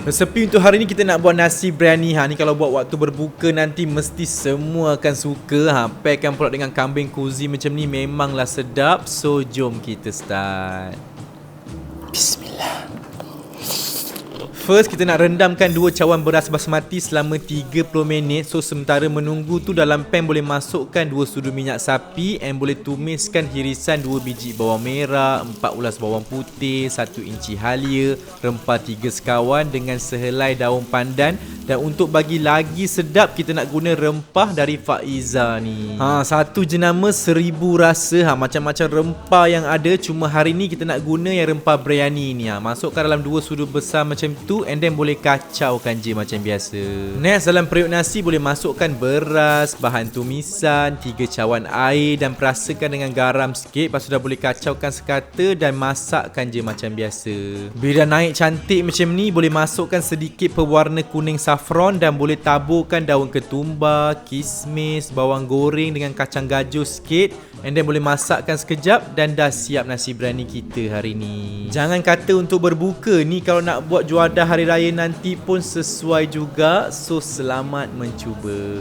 Resepi untuk hari ni kita nak buat nasi biryani. Ni kalau buat waktu berbuka nanti mesti semua akan suka. Pairkan pula dengan kambing kuzi macam ni memanglah sedap. So jom kita start. Bismillah. First kita nak rendamkan 2 cawan beras basmati selama 30 minit. So sementara menunggu tu dalam pan boleh masukkan 2 sudu minyak sapi and boleh tumiskan hirisan 2 biji bawang merah, 4 ulas bawang putih, 1 inci halia, rempah 3 sekawan dengan sehelai daun pandan. Dan untuk bagi lagi sedap kita nak guna rempah dari Faiza ni. Satu jenama 1000 rasa. Macam-macam rempah yang ada. Cuma hari ni kita nak guna yang rempah biryani ni. Masukkan dalam 2 sudu besar macam tu and then boleh kacaukan je macam biasa. Next, dalam periuk nasi boleh masukkan beras, bahan tumisan, 3 cawan air dan perasakan dengan garam sikit. Lepas tu dah boleh kacaukan sekata dan masakkan je macam biasa. Bila dah naik cantik macam ni, boleh masukkan sedikit pewarna kuning saffron dan boleh taburkan daun ketumbar, kismis, bawang goreng dengan kacang gajur sikit and then boleh masakkan sekejap dan dah siap nasi biryani kita hari ni. Jangan kata untuk berbuka ni, kalau nak buat juadah hari raya nanti pun sesuai juga. So selamat mencuba.